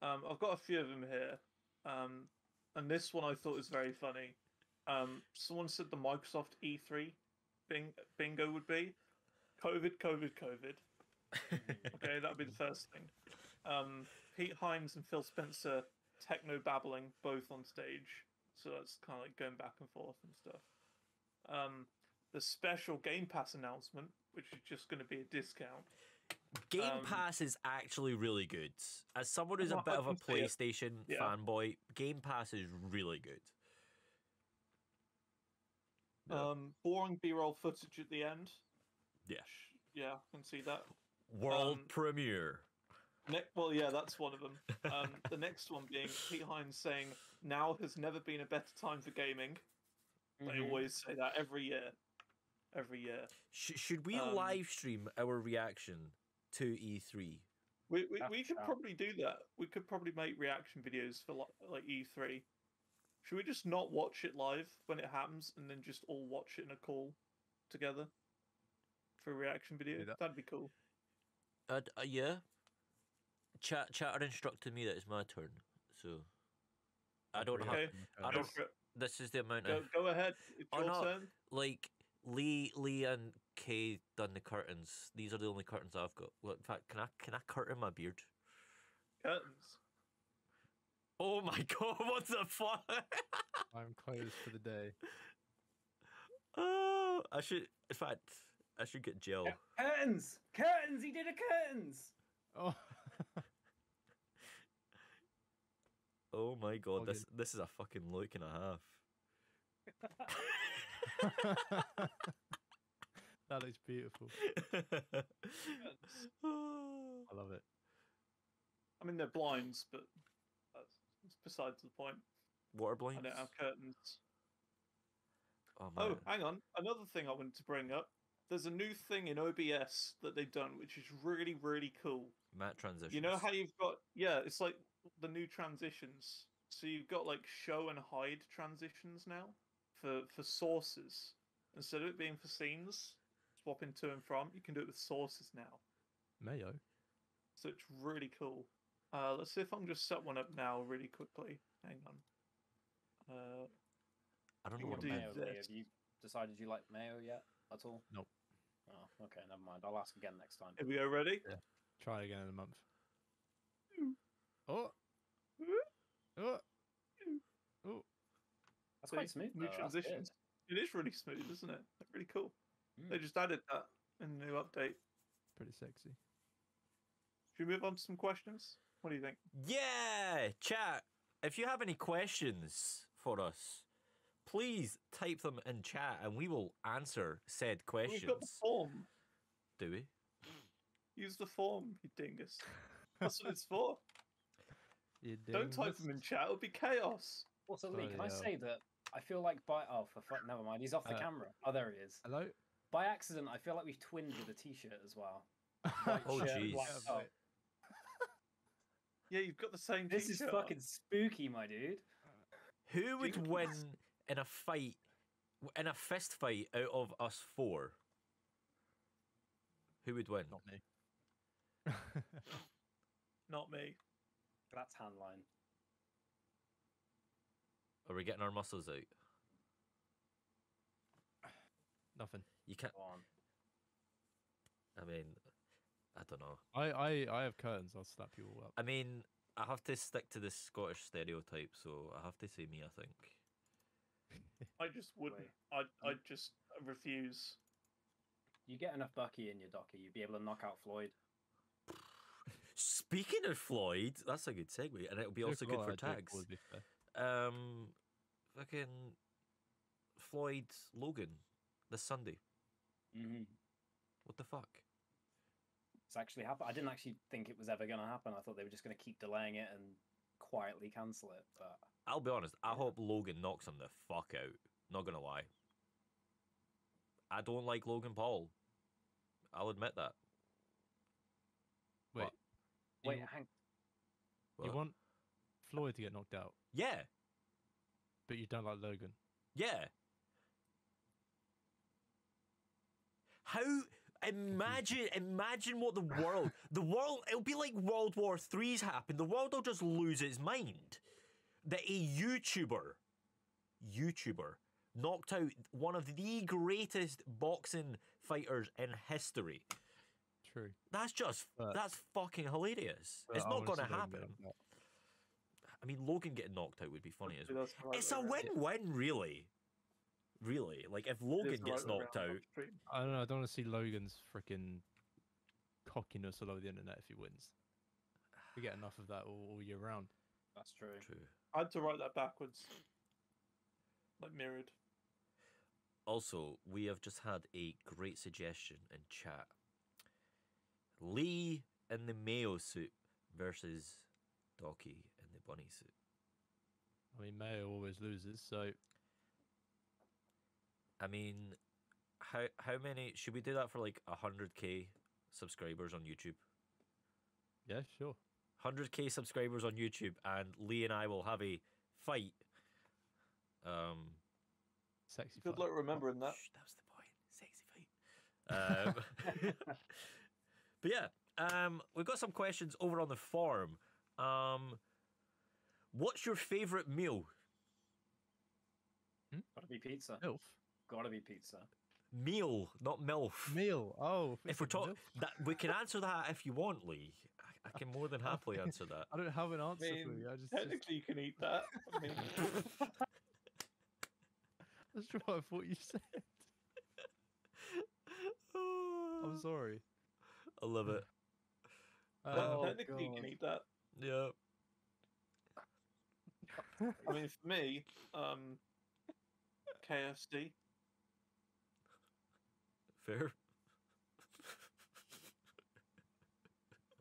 I've got a few of them here, and this one I thought was very funny. Someone said the Microsoft E3 bingo would be COVID, COVID, COVID. Okay, that'd be the first thing. Pete Hines and Phil Spencer techno babbling both on stage, so that's kind of like going back and forth and stuff. The special Game Pass announcement, which is just going to be a discount. Game Pass is actually really good. As someone who's a Well, bit I of a can see it. PlayStation Yeah. fanboy, Game Pass is really good. Yeah. Boring B-roll footage at the end. Yeah. Yeah, I can see that. World premiere. Well, yeah, that's one of them. The next one being Pete Hines saying, "Now has never been a better time for gaming." They Mhm. always say that every year. Every year. Should we live stream our reaction to E3? We That's could sharp. probably do that. We could probably make reaction videos for like E3. Should we just not watch it live when it happens and then just all watch it in a call together for a reaction video? Do that. That'd be cool. Yeah. Chatter instructed me that it's my turn, so I don't have. Okay. I Go don't. for it. This is the amount Go, of go ahead. It's Oh, your no. turn. like Lee and Kay done the curtains. These are the only curtains I've got. Well, in fact, can I curtain my beard? Curtains. Oh my god! What the fuck? I'm closed for the day. Oh, I should. In fact, I should get gel. Curtains! Curtains! He did a curtains! Oh, Oh my god! All This is a fucking look and a half. that looks beautiful. Curtains. I love it. I mean, they're blinds, but that's besides the point. Water I blinds. don't have curtains. Oh man. Oh, hang on. Another thing I wanted to bring up. There's a new thing in OBS that they've done, which is really, really cool. Matte transitions. You know how you've got, yeah, it's like the new transitions. So you've got like show and hide transitions now for sources. Instead of it being for scenes, swapping to and from, you can do it with sources now. Mayo. So it's really cool. Let's see if I can just set one up now really quickly. Hang on. I don't know we'll what do I'm Mayo, this. Lee, have you decided you like mayo yet at all? Nope. Oh, okay, never mind. I'll ask again next time. Here we go, ready? Try again in a month. Oh. Oh. Oh. That's See, quite smooth. New though, that's good. transitions. It is really smooth, isn't it? Really cool. Mm. They just added that in the new update. Pretty sexy. Should we move on to some questions? What do you think? Yeah, chat. If you have any questions for us, please type them in chat and we will answer said We've got the questions. form. Do we? Use the form, you dingus. That's what it's for. You Don't type dingus. them in chat. It'll be chaos. Also, Lee, can I Bloody hell. say that I feel like oh, for fuck, never mind. He's off the camera. Oh, there he is. Hello? By accident, I feel like we've twinned with a t-shirt as well. White Oh, shirt, jeez. black top. Yeah, you've got the same This is t-shirt fucking spooky, my dude. Who would Jinx. win in a fight, in a fist fight out of us four? Who would win? Not me. Not me. That's handline. Are we getting our muscles out? Nothing. You can't. Go on. I mean, I don't know. I have curtains. I'll slap you all up. I mean, I have to stick to this Scottish stereotype, so I have to say me. I think. I just wouldn't. I'd just refuse. You get enough Bucky in your docky, you'd be able to knock out Floyd. Speaking of Floyd, that's a good segue, and it'll be also good for tags. Would be fair. Fucking Floyd Logan this Sunday. Mm-hmm. What the fuck? It's actually happened. I didn't actually think it was ever going to happen. I thought they were just going to keep delaying it and quietly cancel it. But I'll be honest, I Yeah. hope Logan knocks him the fuck out. Not gonna lie. I don't like Logan Paul. I'll admit that. Wait, What? wait, you, hang. you What? want Floyd to get knocked out, Yeah, but you don't like Logan. yeah. How imagine what the world it'll be like World War III's happened. The world will just lose its mind. That a YouTuber knocked out one of the greatest boxing fighters in history. True. That's But- that's fucking hilarious. But It's I not wanna see gonna Logan get happen. knocked out. I mean, Logan getting knocked out would be funny as well. That's the right It's way a around. win-win, really. Really, like if It is Logan the gets right way knocked around out, on stream. I don't know. I don't want to see Logan's freaking cockiness all over the internet if he wins. We get enough of that all year round. That's true. true. I had to write that backwards, like mirrored. Also, we have just had a great suggestion in chat. Lee in the Mayo suit versus Docy in the bunny suit. I mean, Mayo always loses, so I mean, how many should we do that for like 100k subscribers on YouTube? yeah, sure. 100k subscribers on YouTube, and Lee and I will have a fight. Sexy Good fight. luck remembering that. Shh, that was the point. Sexy fight. But yeah, we've got some questions over on the forum. What's your favorite meal? Gotta be pizza. Milf. Gotta be pizza. Meal, not MILF. Meal. Oh, If we're talking, milf. that we can answer that if you want, Lee. I can more than happily answer that. I don't have an I answer mean, for you. I just technically you can eat that. I mean, that's what I thought you said. I'm sorry. I love it. Oh, technically you can God. eat that. Yeah. I mean, for me, KFC. Fair.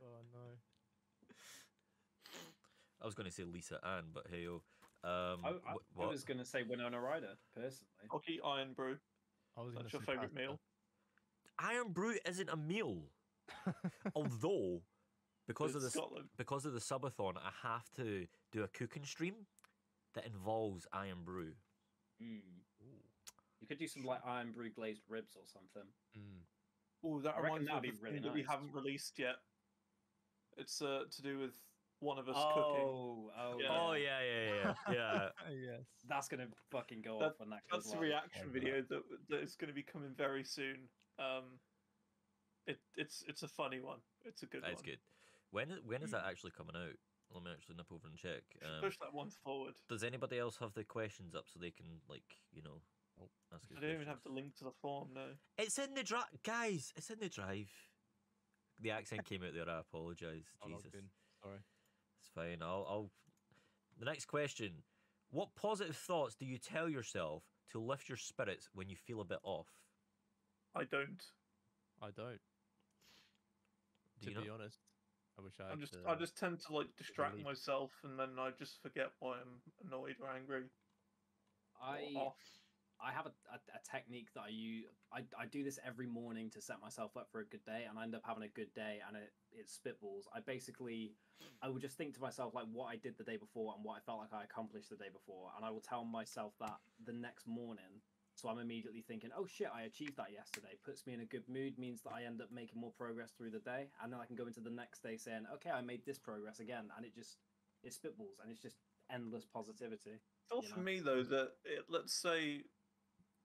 Oh no. I was going to say Lisa Ann, but hey, oh. I What? was gonna say Winona Ryder personally. Hockey Iron Brew. I was That's gonna your say favourite pasta. meal. Iron Brew isn't a meal. Although, because of It's the Scotland. because of the subathon, I have to do a cooking stream that involves Iron Brew. Mm. You could do some like iron brew glazed ribs or something. Mm. Oh, that I reckon reminds me of that'd a be really thing that we nice. haven't released yet. It's to do with one of us cooking. Oh, Yeah. Oh yeah. Yes. That's gonna fucking go That- off when that goes That's the live. reaction Like video that is going to be coming very soon. It's a funny one. It's a good That's one. good. When is that actually coming out? Let me actually nip over and check. Push that one forward. Does anybody else have the questions up so they can ask? I don't even have the link to the form now. It's in the drive, guys. It's in the drive. The accent came out there. I apologise. I logged Jesus, in. Sorry. it's fine. I'll. The next question: what positive thoughts do you tell yourself to lift your spirits when you feel a bit off? I don't. I don't. Do To you be not? honest, I wish I. I just tend to like distract relief. myself, and then I just forget why I'm annoyed or angry or off. I have a technique that I use. I do this every morning to set myself up for a good day, and I end up having a good day, and it spitballs. I will just think to myself like what I did the day before and what I felt like I accomplished the day before, and I will tell myself that the next morning. So I'm immediately thinking, oh shit, I achieved that yesterday. Puts me in a good mood, means that I end up making more progress through the day, and then I can go into the next day saying, okay, I made this progress again, and it spitballs, and it's just endless positivity. Feel you for know? me though that let's say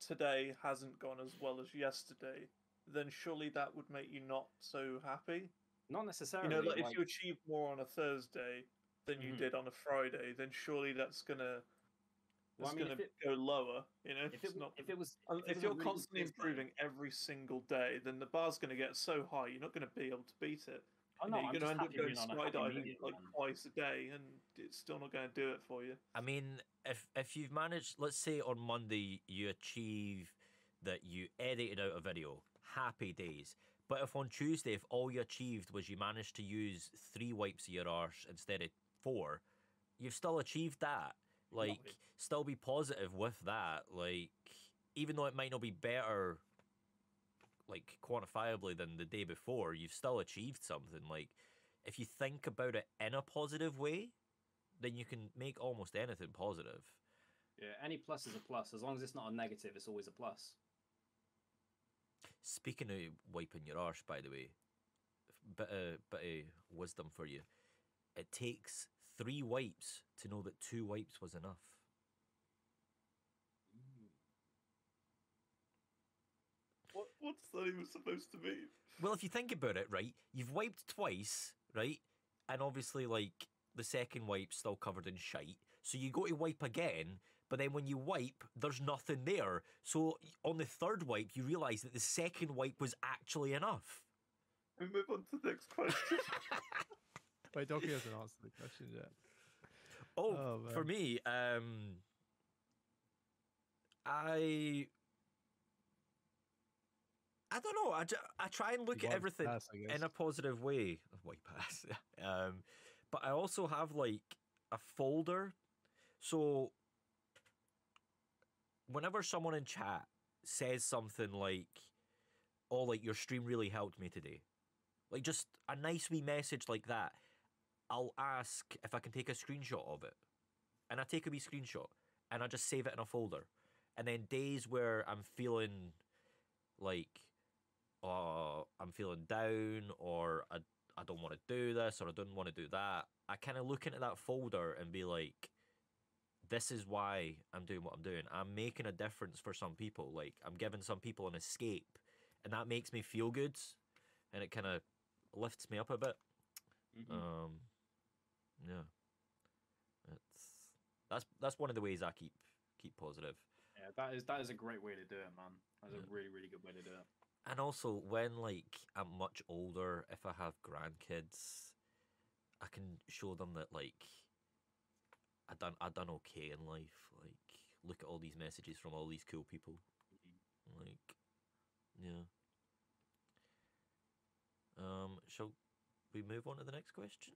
today hasn't gone as well as yesterday, then surely that would make you not so happy. Not necessarily. You know, like if you achieve more on a Thursday than you Mhm. did on a Friday, then surely that's gonna Well, I it's mean, gonna if it- go lower. You know, if it not. if it was If it you're was a really constantly Thursday- improving every single day, then the bar's going to get so high you're not going to be able to beat it. Oh, You no, know, I'm you're just going to end up happy going being on a happy skydiving medium, like man. twice a day, and it's still not going to do it for you. I mean, if you've managed, let's say on Monday you achieve that you edited out a video, happy days. But if on Tuesday, if all you achieved was you managed to use 3 wipes of your arse instead of 4, you've still achieved that. Like, Lovely. still be positive with that. Like, even though it might not be better, like, quantifiably than the day before, you've still achieved something. Like, if you think about it in a positive way, then you can make almost anything positive. Yeah, any plus is a plus. As long as it's not a negative, it's always a plus. Speaking of wiping your arse, by the way, bit of wisdom for you. It takes 3 wipes to know that 2 wipes was enough. What's that even supposed to mean? Well, if you think about it, right, you've wiped twice, right, and obviously, like, the second wipe's still covered in shite, so you go to wipe again, but then when you wipe, there's nothing there. So on the third wipe, you realise that the second wipe was actually enough. We move on to the next question. Wait, Docky hasn't answered the question yet. Oh, man. for me, I don't know. I try and look at White everything pass, I guess. in a positive way. White pass. But I also have like a folder. So whenever someone in chat says something like, "Oh, like your stream really helped me today," like just a nice wee message like that, I'll ask if I can take a screenshot of it, and I take a wee screenshot, and I just save it in a folder. And then days where I'm feeling like, I'm feeling down, or I don't want to do this, or I don't want to do that, I kind of look into that folder and be like, this is why I'm doing what I'm doing. I'm making a difference for some people. Like, I'm giving some people an escape, and that makes me feel good, and it kind of lifts me up a bit. Mm-hmm. Yeah, that's one of the ways I keep positive. Yeah, that is a great way to do it, man. That's a really, really good way to do it. And also, when like I'm much older, if I have grandkids, I can show them that like I done okay in life. Like, look at all these messages from all these cool people. Like, yeah. Shall we move on to the next question?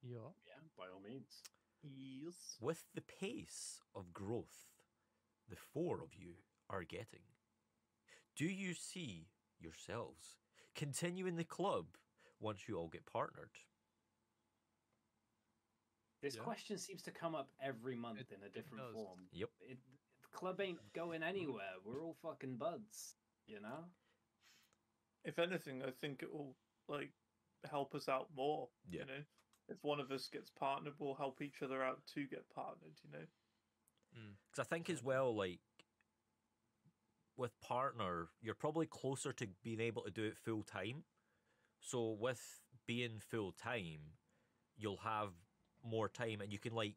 Yeah. Yeah, by all means. Yes. With the pace of growth the 4 of you are getting, do you see yourselves continuing the club once you all get partnered? This Yeah. question seems to come up every month It- in a it different does. form. Yep. The club ain't going anywhere. We're all fucking buds, you know? If anything, I think it will like help us out more. Yeah. You know, if one of us gets partnered, we'll help each other out to get partnered. You know. Because I think as well, like, with partner, you're probably closer to being able to do it full time. So with being full time, you'll have more time, and you can like,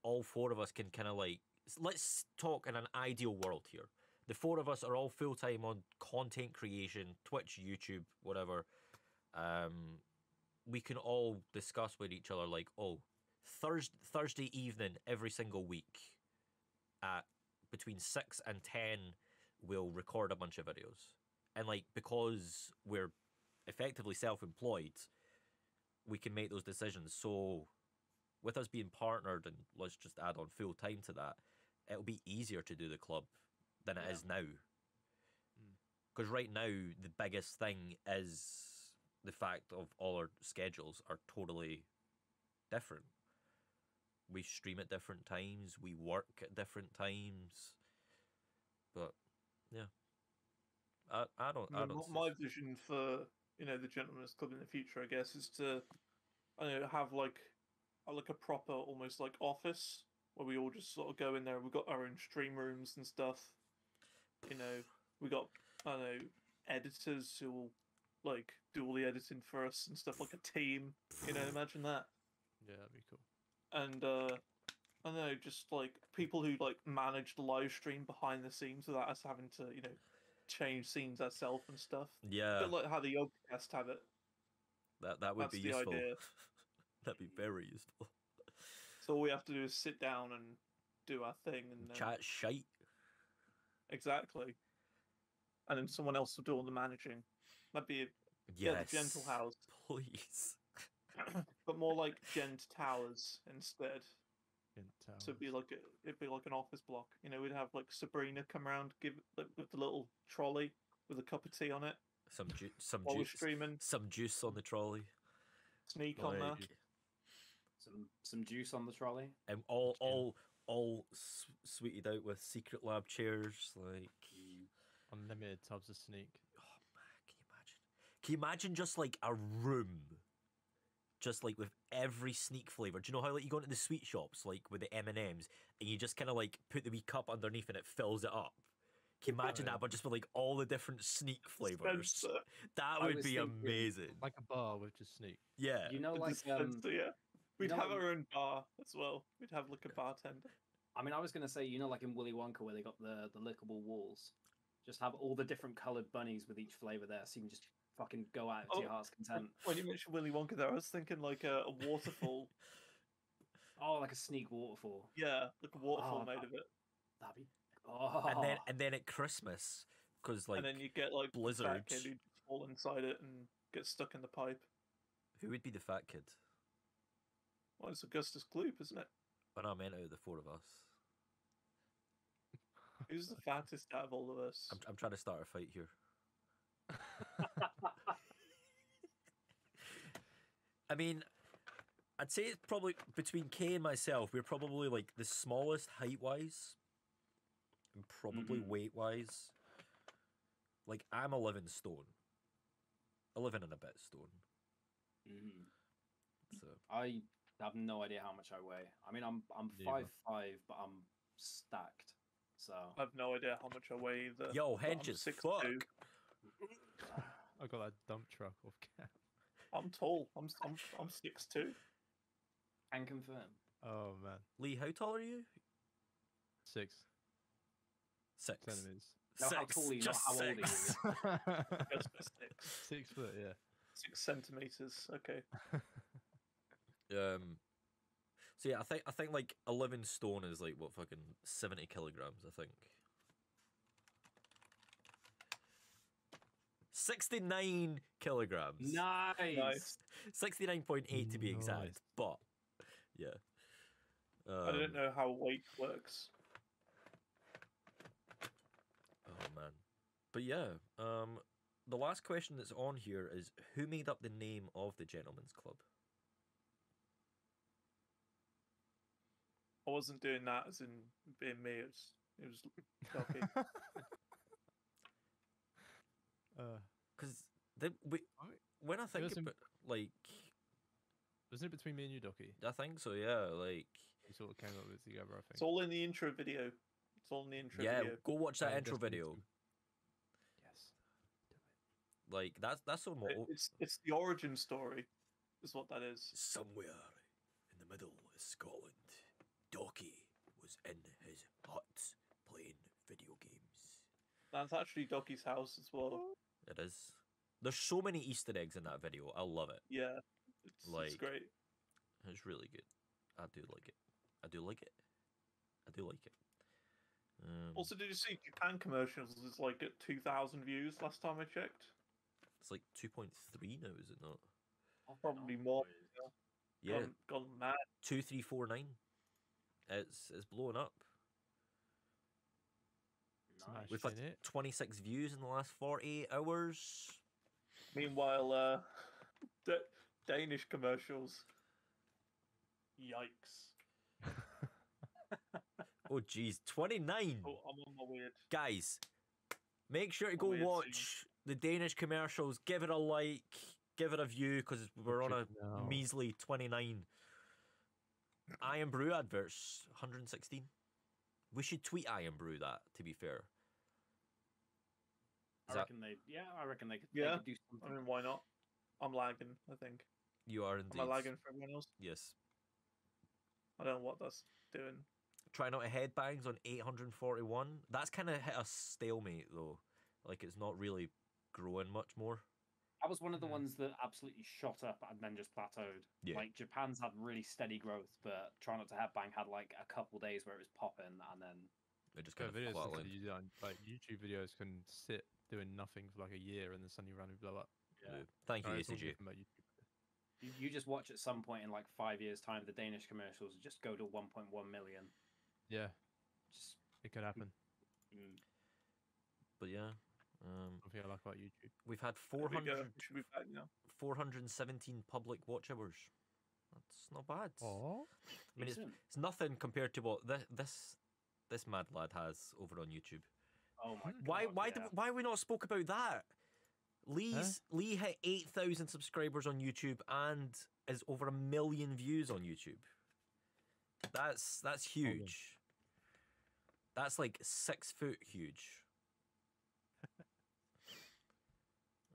all 4 of us can kind of like, let's talk in an ideal world here. The 4 of us are all full time on content creation, Twitch, YouTube, whatever. We can all discuss with each other like, oh, Thursday evening every single week at between 6 and 10, we'll record a bunch of videos. And like, because we're effectively self-employed, we can make those decisions. So with us being partnered, and let's just add on full time to that, it'll be easier to do the club than it is now. Because right now, the biggest thing is the fact of all our schedules are totally different. We stream at different times, we work at different times. But yeah, I don't. My vision for the Gentlemen's Club in the future, I guess, is to have like a proper almost like office where we all just sort of go in there. We've got our own stream rooms and stuff. We got editors who will like do all the editing for us and stuff, like a team. Imagine that. Yeah, that'd be cool. And I don't know, just like people who like manage the live stream behind the scenes without us having to change scenes ourselves and stuff. Yeah, A bit like how the Yogcast have it. that would That's be the useful. idea. That'd be very useful. So all we have to do is sit down and do our thing and Chat shite. Exactly. And then someone else will do all the managing. That'd be Yes. the Gentle House. Please. but more like Djent Towers instead. So it'd be Towers. like an office block. You know, we'd have like Sabrina come around, give like, with the little trolley with a cup of tea on it while we're streaming. some juice on the trolley, Sneak on there. like, Some juice on the trolley. and all sweeted out with secret lab chairs, like. Unlimited tubs of sneak. Oh man, can you imagine just like a room, just like with every sneak flavor? Do you know how like you go into the sweet shops like with the M&Ms and you just kind of like put the wee cup underneath and it fills it up? Can you imagine yeah. that, but just with like all the different sneak flavors? Dispenser. That I would was be thinking, amazing. Like a bar with just sneak. Yeah. You know, A like dispenser, yeah. We'd know have what- our own bar as well. We'd have like a bartender. I mean, I was gonna say, you know, like in Willy Wonka where they got the lickable walls. Just have all the different coloured bunnies with each flavour there, so you can just fucking go out to your heart's content. When you mentioned Willy Wonka there, I was thinking like a waterfall. Oh, like a sneak waterfall. Yeah, like a waterfall Oh, made of it. That'd be. Oh. And then at Christmas, because like And then you get like the fat blizzards. kid who fall inside it and get stuck in the pipe. Who would be the fat kid? Well, it's Augustus Gloop, isn't it? But I meant out of the four of us. Who's the fattest out of all of us? I'm trying to start a fight here. I mean, I'd say it's probably between Kay and myself, we're probably like the smallest height wise and probably weight wise. Like, I'm 11 stone. 11 and a bit stone. So I have no idea how much I weigh. I mean, I'm Neither. 5'5", but I'm stacked. So I have no idea how much I weigh either. yo, but I'm henches, 6'2". fuck. I got that dump truck off cam. I'm tall. I'm 6'2". can confirm. Oh man, Lee, how tall are you? 6 6. centimeters. No, how Six, tall are you, not just how old are you. six. Just for 6. 6 foot, yeah. 6 centimeters. Okay. So yeah, I think like 11 stone is like what, fucking 70 kilograms, I think. 69 kilograms. Nice. 69.8 to be exact. Nice. But yeah. I don't know how weight works. Oh man. But yeah, the last question that's on here is, who made up the name of the Djentlemen's Club? I wasn't doing that as in being me. It was Docky. Because when I think wasn't- about like, Wasn't it between me and you, Docky? I think so. Yeah, like We sort of came up with it together, I think. It's all in the intro video. It's all in the intro yeah, video. go watch that Yeah, intro Destiny video. 2. Yes. Like that's so It's the origin story, is what that is. Somewhere in the middle of Scotland, Docky was in his hut playing video games. That's actually Docky's house as well. It is. There's so many Easter eggs in that video. I love it. Yeah, it's Like- great. It's really good. I do like it. I do like it. I do like it. Also, did you see Japan commercials is like at 2,000 views last time I checked? It's like 2.3 now, is it not? Probably more. Yeah, Gone mad. 2349. It's blowing up. Nice. We've had Smashing it. 26 views in the last 48 hours. Meanwhile, Danish commercials. Yikes. Oh geez, 29. Oh, I'm on my weird. Guys, make sure to go weird watch the Danish commercials. Give it a like, give it a view, because we're on a No. measly 29. Iron Brew adverts, 116. We should tweet Iron Brew that, to be fair. I Is that- reckon they could Yeah, do I something. mean, why not? I'm lagging, I think. You are indeed. Am I lagging for everyone else? Yes. I don't know what that's doing. Trying out a headbangs on 841. That's kind of hit a stalemate, though. Like, it's not really growing much more. That was one of the Yeah. ones that absolutely shot up and then just plateaued. Yeah. Like Japan's had really steady growth, but Try Not to Headbang had like a couple days where it was popping, and then It just Yeah, kind of videos that flatlined. you do on, like YouTube videos can sit doing nothing for like a year and then suddenly randomly blow up. Yeah. Thank you, Alright, it's all ACG. different about YouTube. you just watch at some point in like 5 years' time the Danish commercials just go to 1.1 million. Yeah, Just it could happen. But yeah, Something I like about YouTube. we've had There we 400, go. We should be back now. 417 public watch hours. That's not bad. Oh, I mean, decent. it's nothing compared to what this mad lad has over on YouTube. Oh my Why god. why yeah. why have we not spoke about that? Lee hit 8,000 subscribers on YouTube and is over 1 million views on YouTube. That's huge. That's like 6 foot huge.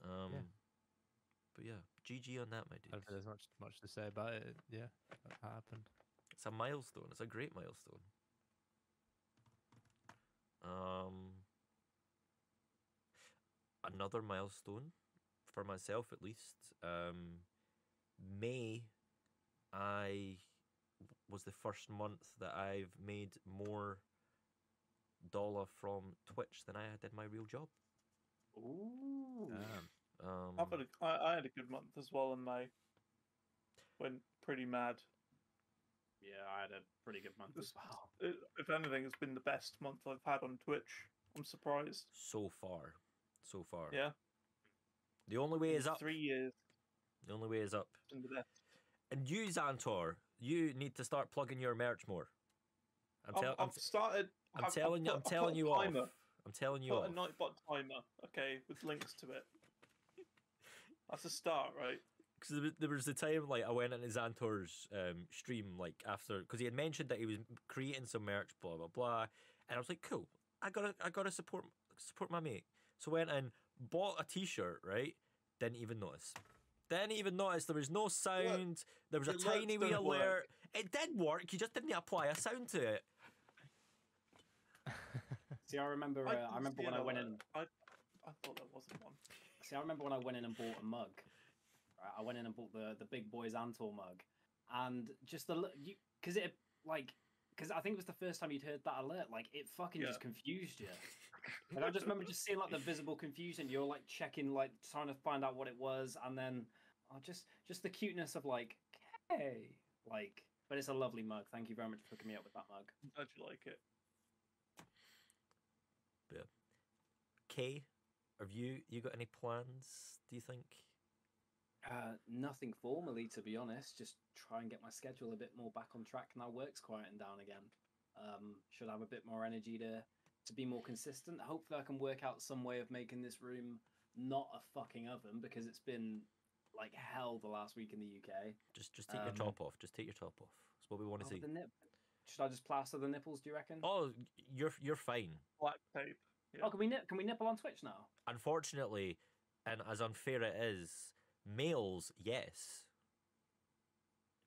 Yeah. But yeah, GG on that, my I don't dude. think there's much to say about it. Yeah, that happened. It's a milestone. It's a great milestone. Another milestone for myself, at least. May, was the first month that I've made more dollar from Twitch than I had in my real job. Ooh. Damn. I had a good month as well in May. Went pretty mad. Yeah, I had a pretty good month as well. If anything, it's been the best month I've had on Twitch. I'm surprised. So far. Yeah. The only way is up. 3 years. The only way is up. It's been the best. And you, Zantor, you need to start plugging your merch more. I've started. I'm I've telling put you a off. timer. I'm telling you Put off. a Nightbot timer, okay, with links to it. That's a start, right? Because there was the time like I went into Zantor's stream like after because he had mentioned that he was creating some merch, blah blah blah, and I was like, cool, I gotta support my mate. So I went and bought a T-shirt, right? Didn't even notice. There was no sound. There was a Your tiny alerts wee don't work. alert. It did work. You just didn't apply a sound to it. See, I remember when I went in. I thought there wasn't one. See, I remember when I went in and bought a mug. Right, I went in and bought the big boy Zantor mug, and just because I think it was the first time you'd heard that alert. Like it fucking just confused you. And I just remember just seeing like the visible confusion. You're like checking, like trying to find out what it was, and then just the cuteness of like, hey, like. But it's a lovely mug. Thank you very much for hooking me up with that mug. I'm glad you like it. Yeah. Kay, have you got any plans? Do you think? Nothing formally, to be honest. Just try and get my schedule a bit more back on track. Now work's quieting down again. Should have a bit more energy to be more consistent. Hopefully, I can work out some way of making this room not a fucking oven because it's been like hell the last week in the UK. Just take your top off. Just take your top off. That's what we want to see. Should I just plaster the nipples? Do you reckon? Oh, you're fine. Black tape. Yeah. Oh, can we nipple on Twitch now? Unfortunately, and as unfair it is, males, yes.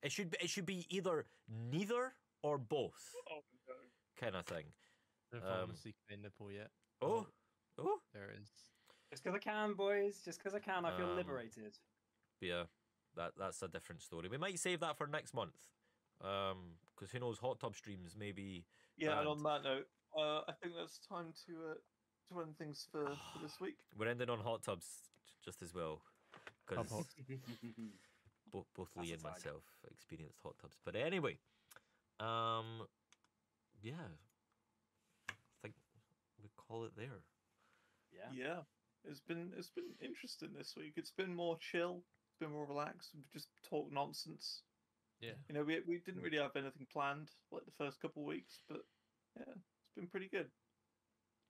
It should be either neither or both Oh, no. kind of thing. I don't find a secret nipple yet. Oh, There it is. Just because I can, boys. Just because I can, I feel Um, liberated. yeah, that's a different story. We might save that for next month. Because who knows, hot tub streams maybe. Yeah, and banned. on that note, I think that's time to end things for this week. We're ending on hot tubs just as well. Because Hot. both That's Lee a and tag. myself experienced hot tubs. But anyway, yeah, I think we call it there. Yeah. Yeah, it's been interesting this week. It's been more chill. It's been more relaxed. We've just talked nonsense. Yeah. You know, we didn't really have anything planned like the first couple of weeks, but yeah, it's been pretty good.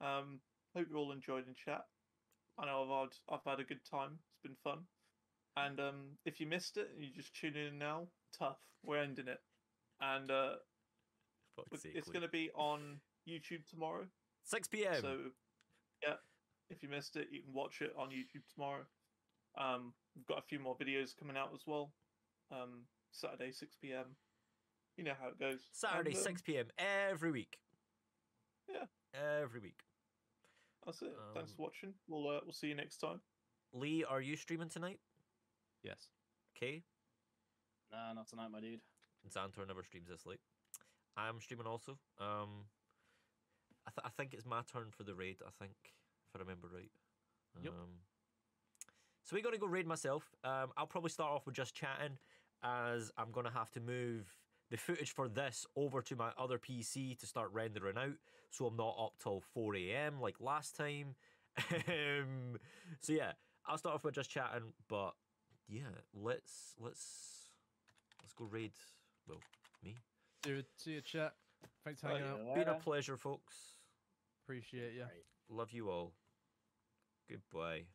Hope you all enjoyed in chat. I know I've had a good time. It's been fun. And if you missed it and you just tune in now, tough. We're ending it. And Fuck's sake, it's Lee. going to be on YouTube tomorrow. 6 p.m. So yeah, if you missed it, you can watch it on YouTube tomorrow. We've got a few more videos coming out as well. Saturday 6 p.m. You know how it goes. Saturday, And, 6 p.m. every week. Yeah. Every week. That's it. Thanks for watching. We'll see you next time. Lee, are you streaming tonight? Yes. Kay? Nah, not tonight, my dude. Zantor never streams this late. I'm streaming also. I think it's my turn for the raid, I think, if I remember right. Yep. So we got to go raid myself. I'll probably start off with just chatting, as I'm going to have to move the footage for this over to my other PC to start rendering out, so I'm not up till 4 a.m. like last time. So yeah, I'll start off with just chatting, but yeah, let's go raid. Well, me. See you, chat. Thanks for hanging out. Been a pleasure, folks. Appreciate you. Love you all. Goodbye.